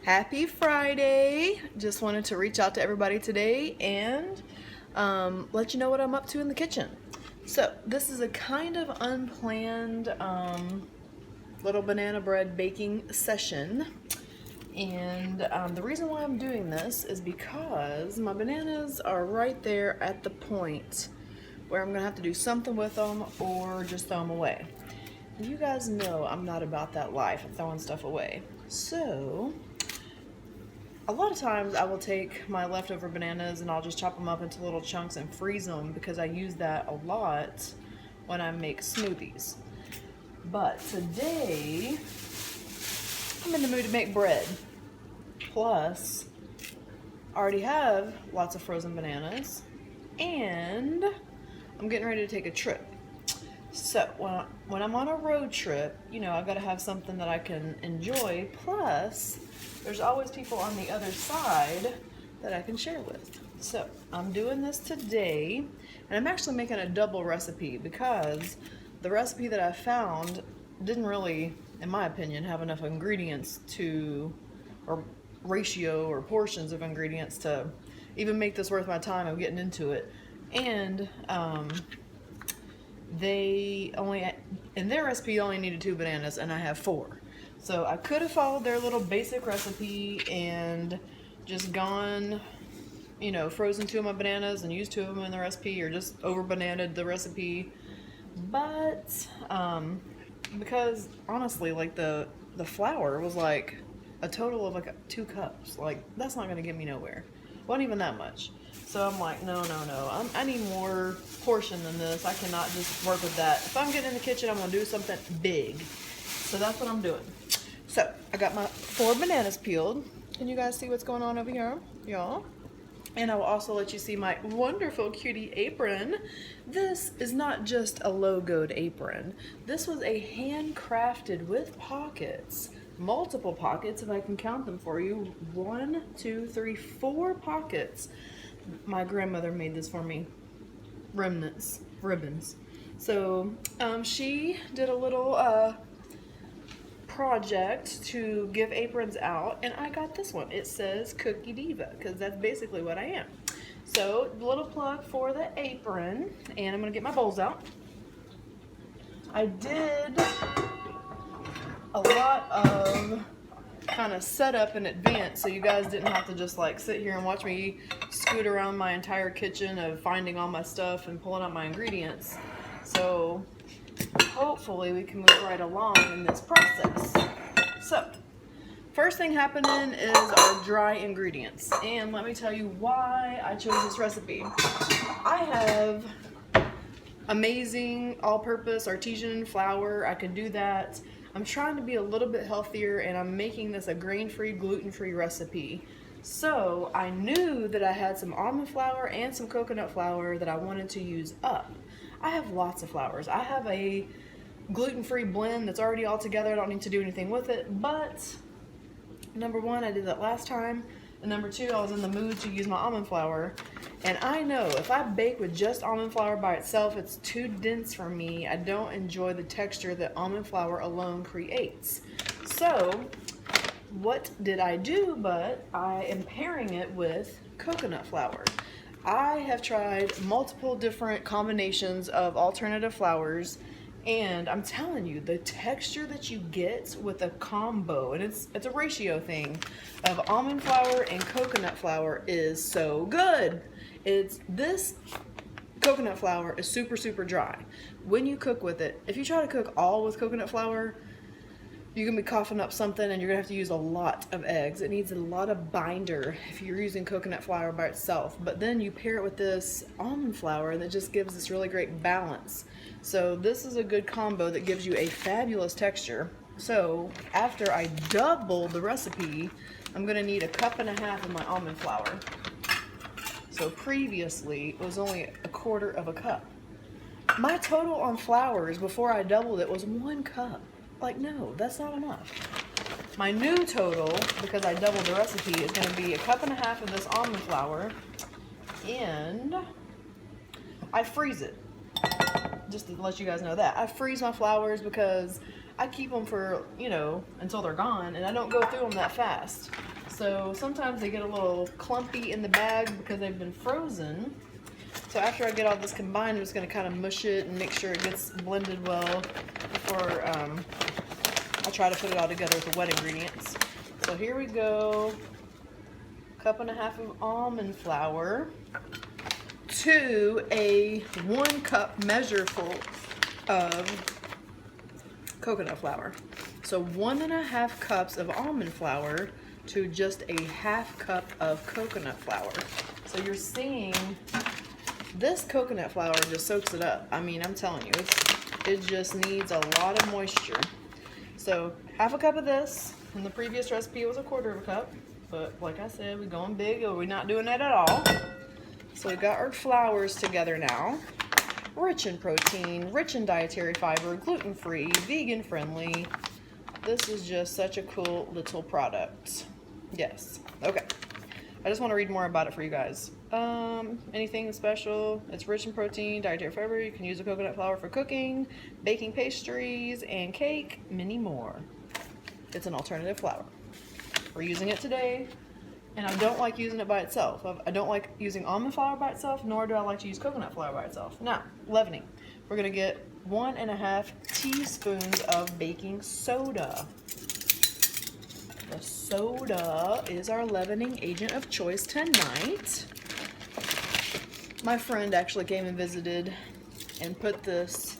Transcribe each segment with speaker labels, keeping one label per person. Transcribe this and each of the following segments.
Speaker 1: Happy Friday! Just wanted to reach out to everybody today and let you know what I'm up to in the kitchen. So this is a kind of unplanned little banana bread baking session, and the reason why I'm doing this is because my bananas are right there at the point where I'm gonna have to do something with them or just throw them away. You guys know I'm not about that life of throwing stuff away. So a lot of times I will take my leftover bananas and I'll just chop them up into little chunks and freeze them because I use that a lot when I make smoothies. But today I'm in the mood to make bread. Plus, I already have lots of frozen bananas and I'm getting ready to take a trip. So when I'm on a road trip, you know, I've got to have something that I can enjoy. Plus, there's always people on the other side that I can share with. So I'm doing this today, and I'm actually making a double recipe because the recipe that I found didn't really, in my opinion, have enough ingredients to, or ratio or portions of ingredients to even make this worth my time of getting into it. And they only, in their recipe, only needed 2 bananas, and I have 4. So I could have followed their little basic recipe and just gone, you know, frozen 2 of my bananas and used 2 of them in the recipe, or just over bananaed the recipe. But because honestly, like the flour was like a total of like 2 cups. Like, that's not gonna get me nowhere. Wasn't even that much. So I'm like, no. I need more portion than this. I cannot just work with that. If I'm getting in the kitchen, I'm gonna do something big. So that's what I'm doing. So I got my 4 bananas peeled. Can you guys see what's going on over here, y'all? And I will also let you see my wonderful cutie apron. This is not just a logoed apron. This was a handcrafted with pockets. Multiple pockets, if I can count them for you. 1, 2, 3, 4 pockets. My grandmother made this for me. Ribbons. So she did a little project to give aprons out, and I got this one. It says Cookie Diva because that's basically what I am. So little plug for the apron, and I'm gonna get my bowls out. I did a lot of kind of setup in advance so you guys didn't have to just like sit here and watch me scoot around my entire kitchen of finding all my stuff and pulling out my ingredients. So hopefully we can move right along in this process. So first thing happening is our dry ingredients, and let me tell you why I chose this recipe. I have amazing all-purpose artesian flour. I can do that. I'm trying to be a little bit healthier, and I'm making this a grain-free, gluten-free recipe. So I knew that I had some almond flour and some coconut flour that I wanted to use up. I have lots of flours. I have a gluten-free blend that's already all together. I don't need to do anything with it, but number 1, I did that last time, and number 2, I was in the mood to use my almond flour, and I know if I bake with just almond flour by itself, it's too dense for me. I don't enjoy the texture that almond flour alone creates. So what did I do? But I am pairing it with coconut flour. I have tried multiple different combinations of alternative flours, and I'm telling you, the texture that you get with a combo, and it's a ratio thing, of almond flour and coconut flour is so good. This coconut flour is super dry. When you cook with it, if you try to cook all with coconut flour, you're gonna be coughing up something, and you're gonna have to use a lot of eggs. It needs a lot of binder if you're using coconut flour by itself. But then you pair it with this almond flour, and it just gives this really great balance. So this is a good combo that gives you a fabulous texture. So after I double the recipe, I'm gonna need 1.5 cups of my almond flour. So previously it was only 1/4 cup. My total on flours before I doubled it was 1 cup. Like, no, that's not enough. My new total, because I doubled the recipe, is going to be 1.5 cups of this almond flour, and I freeze it. Just to let you guys know that. I freeze my flours because I keep them for, you know, until they're gone, and I don't go through them that fast. So sometimes they get a little clumpy in the bag because they've been frozen. So after I get all this combined, I'm just going to kind of mush it and make sure it gets blended well before I try to put it all together with the wet ingredients. So here we go. 1.5 cups of almond flour to a 1 cup measureful of coconut flour. So 1.5 cups of almond flour to just a 1/2 cup of coconut flour. So you're seeing this coconut flour just soaks it up. I mean, I'm telling you, it just needs a lot of moisture. So 1/2 cup of this. In the previous recipe, it was 1/4 cup. But like I said, we're going big, or we're not doing that at all. So we got our flours together now. Rich in protein, rich in dietary fiber, gluten-free, vegan-friendly. This is just such a cool little product. Yes. Okay. I just want to read more about it for you guys. Anything special? It's rich in protein, dietary fiber. You can use the coconut flour for cooking, baking pastries, and cake, many more. It's an alternative flour. We're using it today, and I don't like using it by itself. I don't like using almond flour by itself, nor do I like to use coconut flour by itself. Now, leavening. We're going to get 1.5 teaspoons of baking soda. The soda is our leavening agent of choice tonight. My friend actually came and visited and put this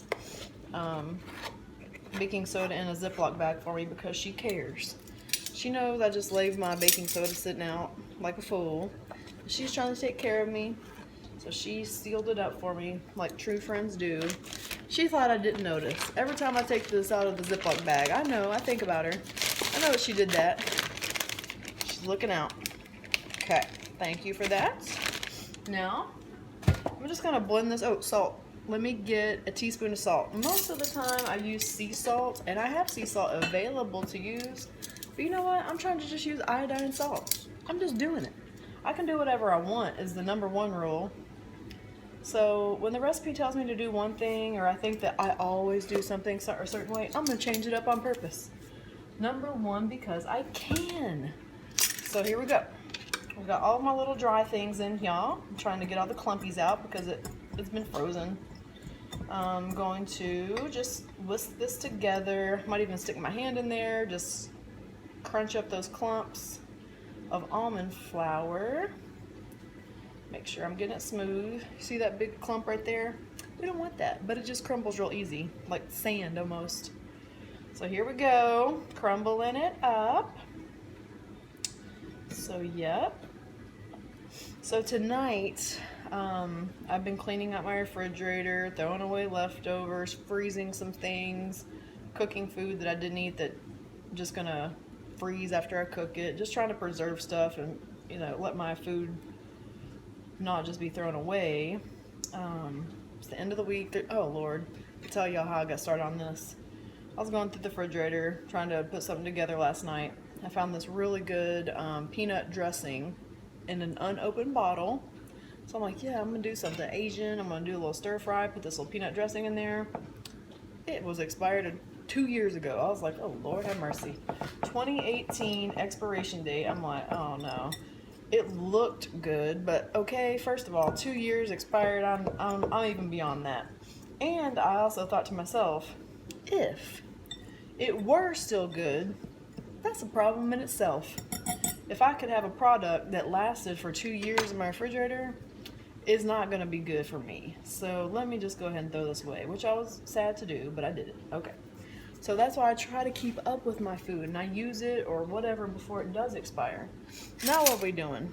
Speaker 1: baking soda in a Ziploc bag for me because she cares. She knows I just leave my baking soda sitting out like a fool. She's trying to take care of me, so she sealed it up for me like true friends do. She thought I didn't notice. Every time I take this out of the Ziploc bag, I know, I think about her. I know that she did that. She's looking out. Okay, thank you for that. Now, I'm just gonna blend this. Oh, salt. Let me get a teaspoon of salt. Most of the time I use sea salt, and I have sea salt available to use. But you know what? I'm trying to just use iodine salt. I'm just doing it. I can do whatever I want is the #1 rule. So when the recipe tells me to do one thing, or I think that I always do something a certain way, I'm going to change it up on purpose. #1, because I can. So here we go. I've got all my little dry things in here. I'm trying to get all the clumpies out because it's been frozen. I'm going to just whisk this together. Might even stick my hand in there. Just crunch up those clumps of almond flour. Make sure I'm getting it smooth. See that big clump right there? We don't want that, but it just crumbles real easy, like sand almost. So here we go, crumbling it up. So yep. So tonight, I've been cleaning out my refrigerator, throwing away leftovers, freezing some things, cooking food that I didn't eat that I'm just gonna freeze after I cook it, just trying to preserve stuff and, you know, let my food not just be thrown away. It's the end of the week. Oh Lord, I'll tell y'all how I got started on this. I was going through the refrigerator trying to put something together last night. I found this really good peanut dressing in an unopened bottle. So I'm like, yeah, I'm gonna do something Asian. I'm gonna do a little stir fry, put this little peanut dressing in there. It was expired 2 years ago. I was like, oh Lord have mercy. 2018 expiration date. I'm like, oh no. It looked good, but okay, first of all, 2 years expired. I'm even beyond that. And I also thought to myself, if it were still good, that's a problem in itself. If I could have a product that lasted for 2 years in my refrigerator, it's not going to be good for me. So let me just go ahead and throw this away, which I was sad to do, but I did it. Okay. So that's why I try to keep up with my food, and I use it or whatever before it does expire. Now what are we doing?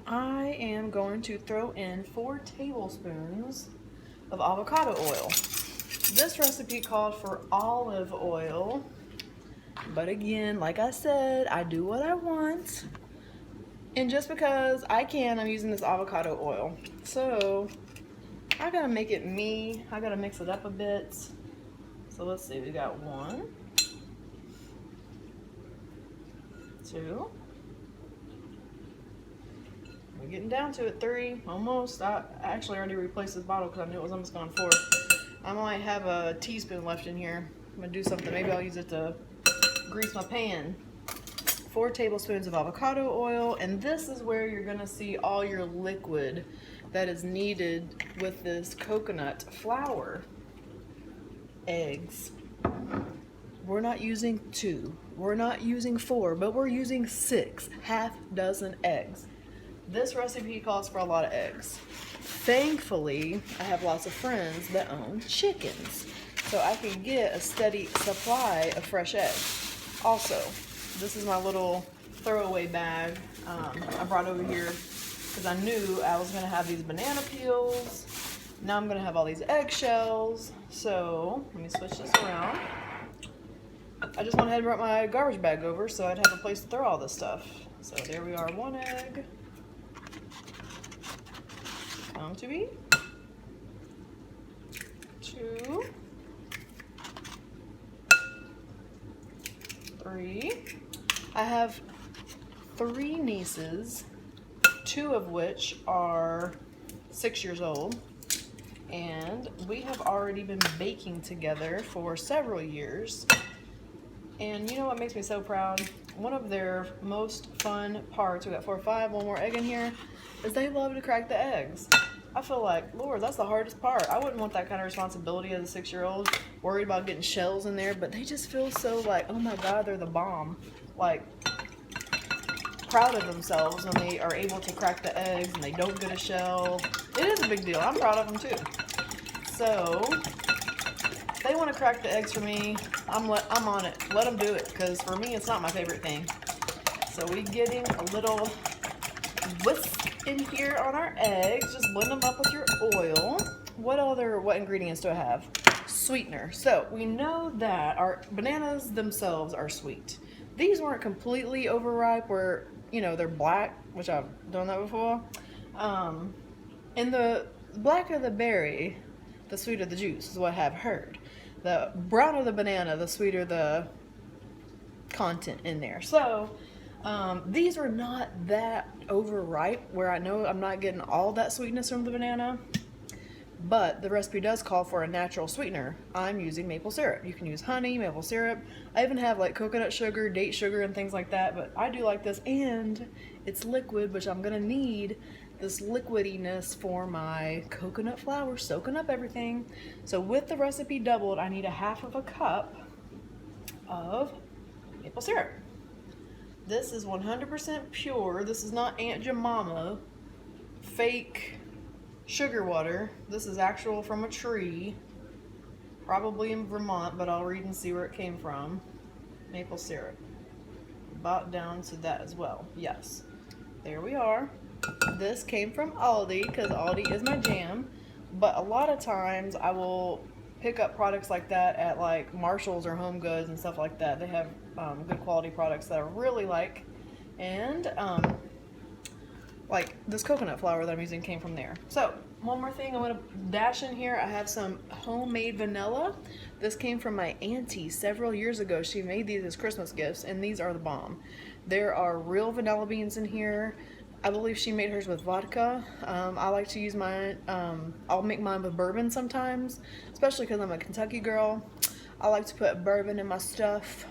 Speaker 1: I am going to throw in 4 tablespoons of avocado oil. This recipe called for olive oil, but again, like I said, I do what I want. And just because I can, I'm using this avocado oil. So I gotta make it me. I gotta mix it up a bit. So let's see, we got 1, 2. We're getting down to it, 3, almost. I actually already replaced this bottle because I knew it was almost gone 4. I might have a teaspoon left in here. I'm gonna do something. Maybe I'll use it to grease my pan. 4 tablespoons of avocado oil, and this is where you're gonna see all your liquid that is needed with this coconut flour. Eggs. We're not using 2, we're not using 4, but we're using 6, half dozen eggs. This recipe calls for a lot of eggs. Thankfully, I have lots of friends that own chickens, so I can get a steady supply of fresh eggs. Also, this is my little throwaway bag I brought over here because I knew I was gonna have these banana peels. Now I'm gonna have all these eggshells. So let me switch this around. I just went ahead and brought my garbage bag over so I'd have a place to throw all this stuff. So there we are, 1 egg. Come to me. 2. 3. I have 3 nieces, 2 of which are 6 years old, and we have already been baking together for several years. And you know what makes me so proud? One of their most fun parts, we got 4 or 5, 1 more egg in here, is they love to crack the eggs. I feel like, Lord, that's the hardest part. I wouldn't want that kind of responsibility as a 6-year-old, worried about getting shells in there, but they just feel so like, oh my God, they're the bomb. Like, proud of themselves when they are able to crack the eggs and they don't get a shell. It is a big deal. I'm proud of them too. So, if they want to crack the eggs for me, I'm on it. Let them do it, because for me, it's not my favorite thing. So we getting a little whisk in here on our eggs. Just blend them up with your oil. What ingredients do I have? Sweetener. So we know that our bananas themselves are sweet. These weren't completely overripe where, you know, they're black, which I've done that before. And the blacker the berry, the sweeter the juice is what I have heard. The browner the banana, the sweeter the content in there. So these are not that overripe where I know I'm not getting all that sweetness from the banana, but the recipe does call for a natural sweetener. I'm using maple syrup. You can use honey, maple syrup. I even have like coconut sugar, date sugar, and things like that, but I do like this, and it's liquid, which I'm gonna need this liquidiness for my coconut flour, soaking up everything. So with the recipe doubled, I need a 1/2 cup of maple syrup. This is 100% pure. This is not Aunt Jemima fake sugar water. This is actual from a tree, probably in Vermont, but I'll read and see where it came from. Maple syrup. About down to that as well. Yes. There we are. This came from Aldi because Aldi is my jam, but a lot of times I will pick up products like that at like Marshall's or Home Goods and stuff like that. They have good quality products that I really like, and like this coconut flour that I'm using came from there. So one more thing I want to dash in here. I have some homemade vanilla. This came from my auntie several years ago. She made these as Christmas gifts, and these are the bomb. There are real vanilla beans in here. I believe she made hers with vodka. I like to use mine, I'll make mine with bourbon sometimes, especially because I'm a Kentucky girl. I like to put bourbon in my stuff.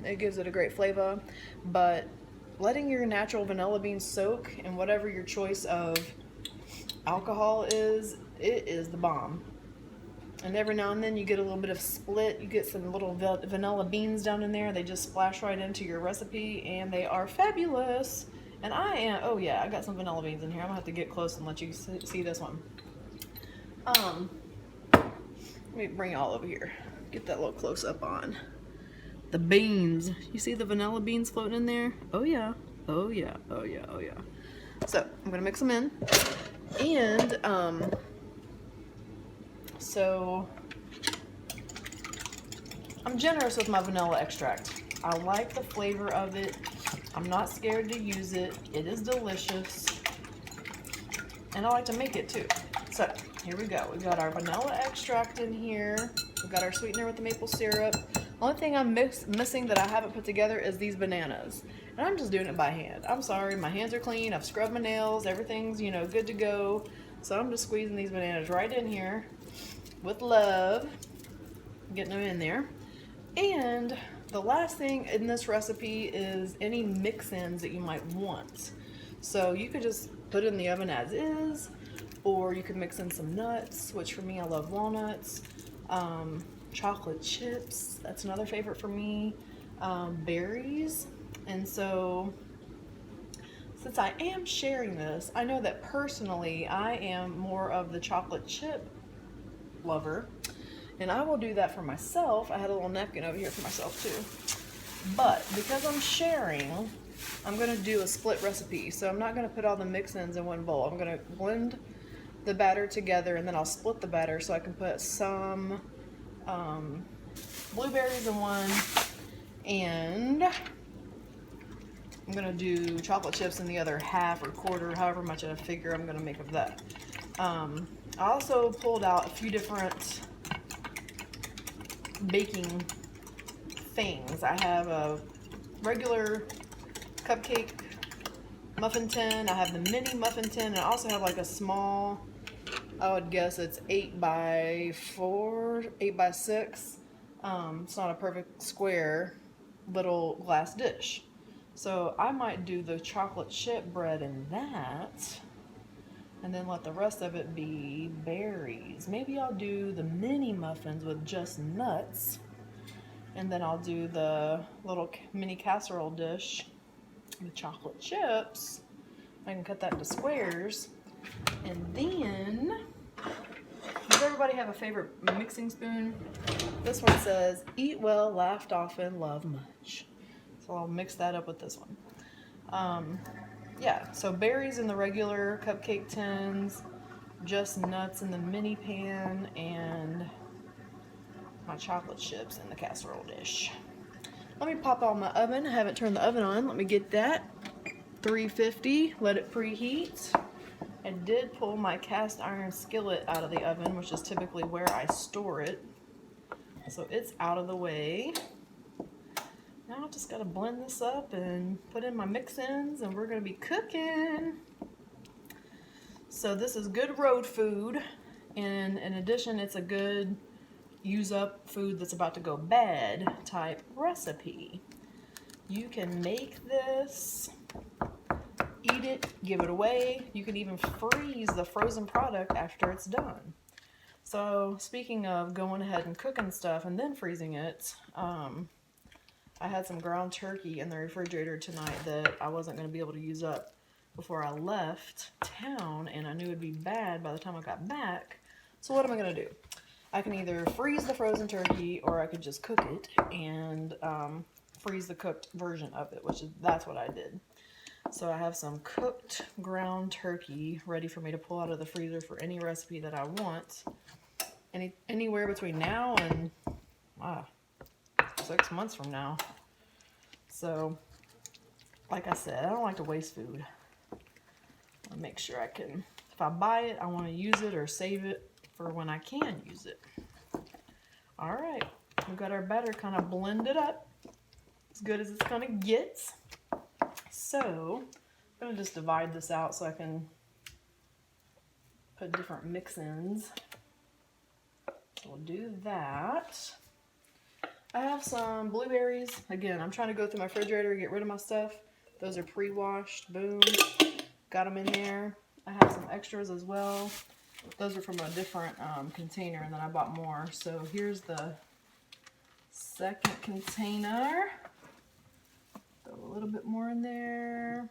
Speaker 1: It gives it a great flavor, but letting your natural vanilla beans soak in whatever your choice of alcohol is, it is the bomb. And every now and then you get a little bit of split. You get some little vanilla beans down in there. They just splash right into your recipe, and they are fabulous. And oh yeah, I got some vanilla beans in here. I'm gonna have to get close and let you see this one. Let me bring it all over here. Get that little close up on the beans. You see the vanilla beans floating in there? Oh yeah, oh yeah, oh yeah, oh yeah. So I'm gonna mix them in, and so I'm generous with my vanilla extract. I like the flavor of it. I'm not scared to use it. It is delicious. And I like to make it too. So here we go. We've got our vanilla extract in here. We've got our sweetener with the maple syrup. Only thing I'm missing that I haven't put together is these bananas. And I'm just doing it by hand. I'm sorry, my hands are clean. I've scrubbed my nails. Everything's, you know, good to go. So I'm just squeezing these bananas right in here with love. Getting them in there. And the last thing in this recipe is any mix-ins that you might want. So you could just put it in the oven as is, or you could mix in some nuts, which for me, I love walnuts. Chocolate chips, that's another favorite for me. Berries. And so since I am sharing this, I know that personally I am more of the chocolate chip lover, and I will do that for myself. I had a little napkin over here for myself too. But because I'm sharing, I'm gonna do a split recipe. So I'm not gonna put all the mix-ins in one bowl. I'm gonna blend the batter together, and then I'll split the batter so I can put some blueberries in one, and I'm gonna do chocolate chips in the other half or quarter, however much I figure I'm gonna make of that. I also pulled out a few different baking things. I have a regular cupcake muffin tin, I have the mini muffin tin, and I also have like a small, I would guess it's 8 by 4, 8 by 6. It's not a perfect square, little glass dish. So I might do the chocolate chip bread in that, and then let the rest of it be berries. Maybe I'll do the mini muffins with just nuts, and then I'll do the little mini casserole dish with chocolate chips. I can cut that into squares. And then, does everybody have a favorite mixing spoon? This one says, eat well, laugh often, love much. So I'll mix that up with this one. Yeah, so berries in the regular cupcake tins, just nuts in the mini pan, and my chocolate chips in the casserole dish. Let me pop on my oven. I haven't turned the oven on. Let me get that. 350, let it preheat. I did pull my cast iron skillet out of the oven, which is typically where I store it. So it's out of the way. Now I just gotta blend this up and put in my mix-ins, and we're gonna be cooking. So this is good road food, and in addition, it's a good use up food that's about to go bad type recipe. You can make this, eat it, give it away. You can even freeze the frozen product after it's done. So speaking of going ahead and cooking stuff and then freezing it, I had some ground turkey in the refrigerator tonight that I wasn't going to be able to use up before I left town, and I knew it'd be bad by the time I got back. So what am I going to do? I can either freeze the frozen turkey, or I could just cook it and freeze the cooked version of it, that's what I did. So I have some cooked ground turkey ready for me to pull out of the freezer for any recipe that I want. Anywhere between now and 6 months from now. So, like I said, I don't like to waste food. I make sure I can, if I buy it, I want to use it or save it for when I can use it. All right, we've got our batter kind of blended up, as good as it's gonna get. So, I'm gonna just divide this out so I can put different mix-ins. So we'll do that. I have some blueberries. Again, I'm trying to go through my refrigerator, get rid of my stuff. Those are pre-washed, boom. Got them in there. I have some extras as well. Those are from a different container, and then I bought more. So here's the second container. Throw a little bit more in there.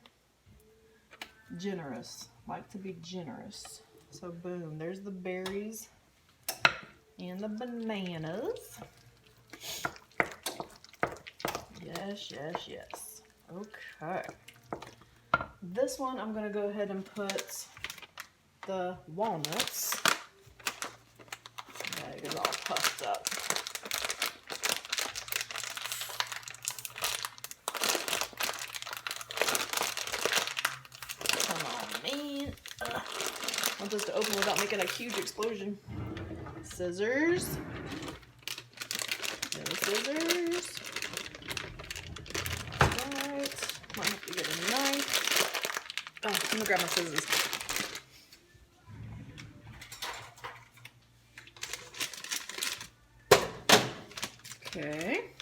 Speaker 1: Generous, like to be generous. So boom, there's the berries and the bananas. Yes, yes, yes. Okay. This one, I'm going to go ahead and put the walnuts. That is all puffed up. Come on, man. I want this to open without making a huge explosion. Scissors. No scissors. Alright. Might have to get a knife. Oh, I'm gonna grab my scissors. Okay.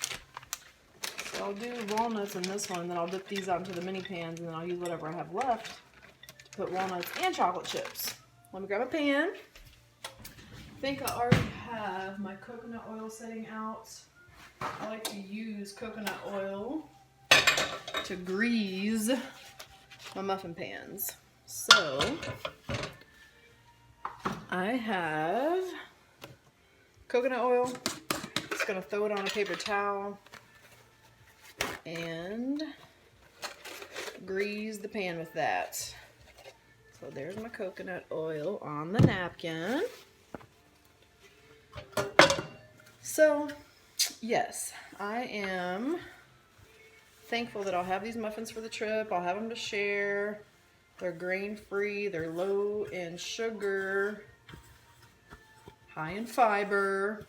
Speaker 1: walnuts in this one, and then I'll dip these out into the mini pans, and then I'll use whatever I have left to put walnuts and chocolate chips. Let me grab a pan. I think I already have my coconut oil setting out. I like to use coconut oil to grease my muffin pans. So I have coconut oil. Just gonna throw it on a paper towel and grease the pan with that. So there's my coconut oil on the napkin. So yes, I am thankful that I'll have these muffins for the trip. I'll have them to share. They're grain-free, they're low in sugar, high in fiber,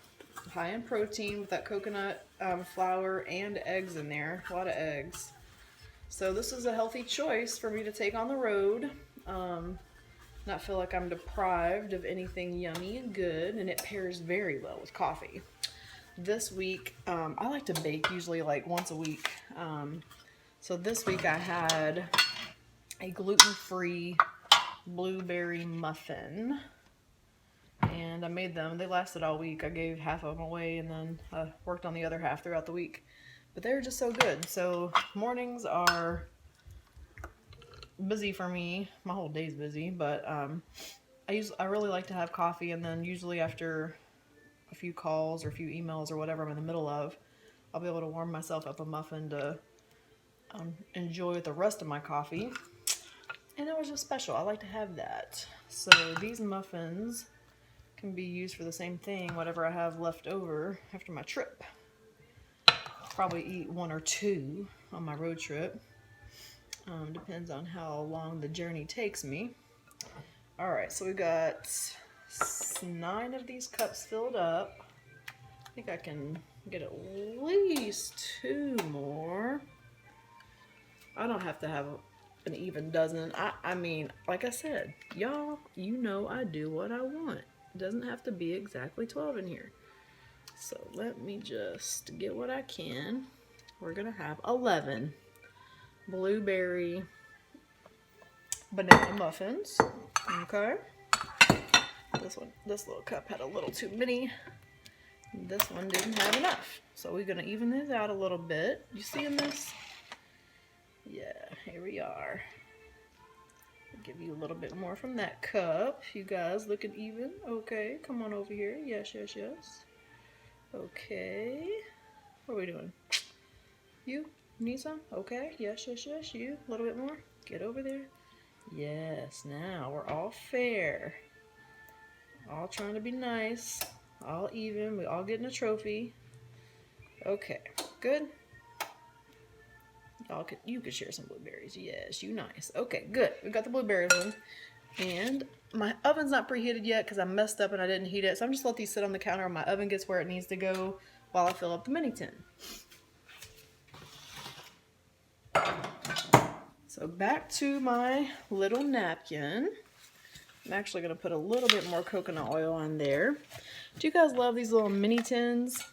Speaker 1: high in protein with that coconut flour and eggs in there, a lot of eggs. So this is a healthy choice for me to take on the road. Not feel like I'm deprived of anything yummy and good, and it pairs very well with coffee. This week, I like to bake usually like once a week. So this week I had a gluten-free blueberry muffin, and I made them. They lasted all week. I gave half of them away, and then worked on the other half throughout the week. But they were just so good. So mornings are busy for me. My whole day's busy, but I really like to have coffee, and then usually after a few calls or a few emails or whatever I'm in the middle of, I'll be able to warm myself up a muffin to enjoy with the rest of my coffee. And it was just special. I like to have that. So these muffins can be used for the same thing, whatever I have left over after my trip. Probably eat one or two on my road trip. Depends on how long the journey takes me. Alright, so we got 9 of these cups filled up. I think I can get at least 2 more. I don't have to have an even dozen. I mean, like I said, y'all, you know I do what I want. It doesn't have to be exactly 12 in here. So let me just get what I can. We're gonna have 11 blueberry banana muffins. Okay. This little cup had a little too many. This one didn't have enough. So we're gonna even this out a little bit. You seeing this? Yeah, here we are. I'll give you a little bit more from that cup. You guys looking even? Okay, come on over here. Yes, yes, yes. Okay. What are we doing? You need some? Okay, yes, yes, yes. You, a little bit more. Get over there. Yes, now we're all fair. All trying to be nice. All even. We all getting a trophy. Okay, good. You could share some blueberries. Yes, you nice. Okay, good. We got the blueberries one. And my oven's not preheated yet because I messed up and I didn't heat it. So I'm just let these sit on the counter and my oven gets where it needs to go while I fill up the mini tin. So back to my little napkin. I'm actually going to put a little bit more coconut oil on there. Do you guys love these little mini tins?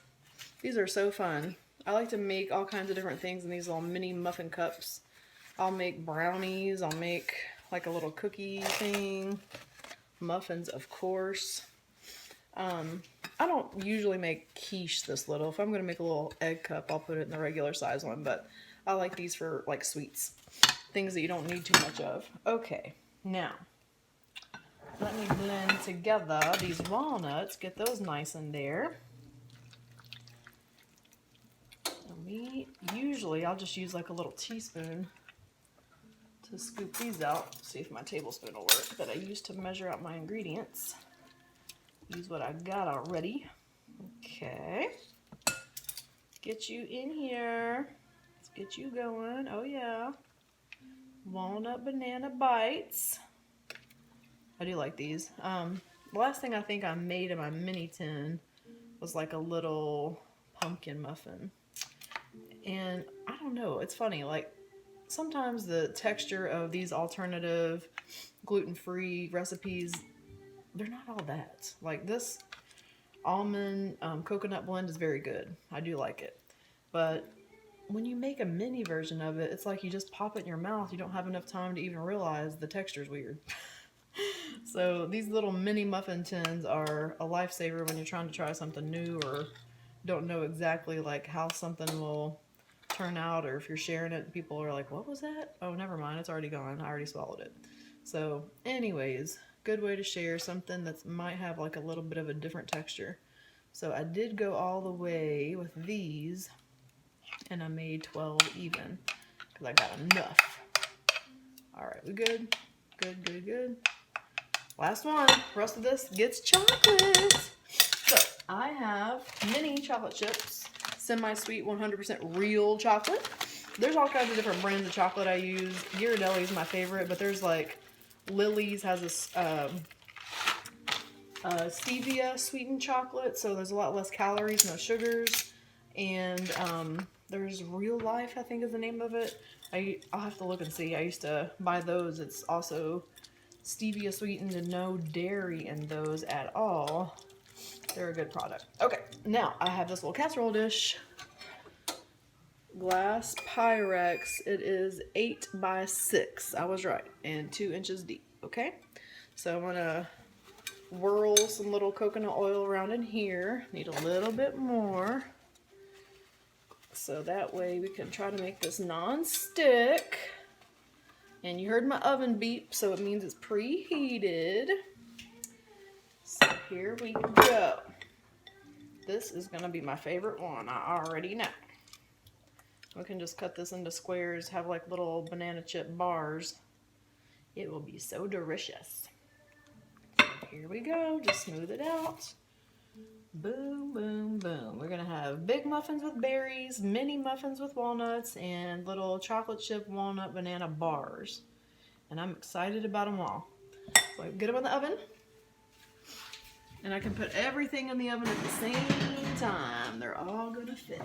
Speaker 1: These are so fun. I like to make all kinds of different things in these little mini muffin cups. I'll make brownies. I'll make like a little cookie thing. Muffins, of course. I don't usually make quiche this little. If I'm going to make a little egg cup, I'll put it in the regular size one. But I like these for like sweets. Things that you don't need too much of. Okay, now let me blend together these walnuts. Get those nice in there. Usually I'll just use like a little teaspoon to scoop these out. See if my tablespoon will work that I used to measure out my ingredients. Use what I got already. Okay. Get you in here. Let's get you going. Oh yeah. Walnut banana bites. I do like these. The last thing I think I made in my mini tin was like a little pumpkin muffin. And I don't know, it's funny, like sometimes the texture of these alternative gluten-free recipes, they're not all that. Like this almond coconut blend is very good. I do like it. But when you make a mini version of it, it's like you just pop it in your mouth. You don't have enough time to even realize the texture's weird. So these little mini muffin tins are a lifesaver when you're trying to try something new or don't know exactly like how something will turn out, or if you're sharing it and people are like, what was that? Oh, never mind, it's already gone. I already swallowed it. So anyways, good way to share something that might have like a little bit of a different texture. So I did go all the way with these and I made 12 even because I got enough. All right, we good? Good, good, good. Last one. Rest of this gets chocolate. So I have mini chocolate chips, semi-sweet, 100% real chocolate. There's all kinds of different brands of chocolate I use. Ghirardelli is my favorite, but there's like Lily's has this stevia sweetened chocolate, so there's a lot less calories, no sugars. And there's Real Life, I think is the name of it. I'll have to look and see. I used to buy those. It's also stevia sweetened and no dairy in those at all. They're a good product. Okay, now I have this little casserole dish. Glass Pyrex. It is 8 by 6. I was right. And 2 inches deep. Okay, so I'm gonna whirl some little coconut oil around in here. Need a little bit more. So that way we can try to make this non-stick. And you heard my oven beep, so it means it's preheated. So here we go. This is gonna be my favorite one, I already know. We can just cut this into squares, have like little banana chip bars. It will be so delicious. So here we go, just smooth it out. Boom, boom, boom. We're gonna have big muffins with berries, mini muffins with walnuts, and little chocolate chip walnut banana bars. And I'm excited about them all. So I get them in the oven. And I can put everything in the oven at the same time. They're all gonna fit.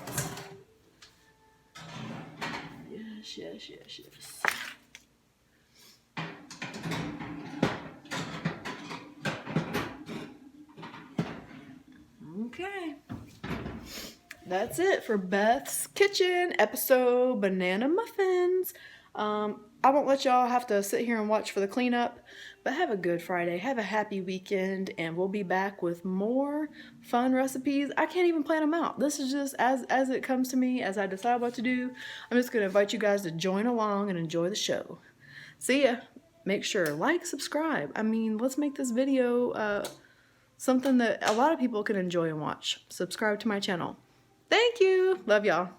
Speaker 1: Yes, yes, yes, yes. Okay. That's it for Beth's Kitchen episode Banana Muffins. I won't let y'all have to sit here and watch for the cleanup, but have a good Friday. Have a happy weekend, and we'll be back with more fun recipes. I can't even plan them out. This is just as it comes to me, as I decide what to do. I'm just going to invite you guys to join along and enjoy the show. See ya. Make sure, like, subscribe. I mean, let's make this video something that a lot of people can enjoy and watch. Subscribe to my channel. Thank you. Love y'all.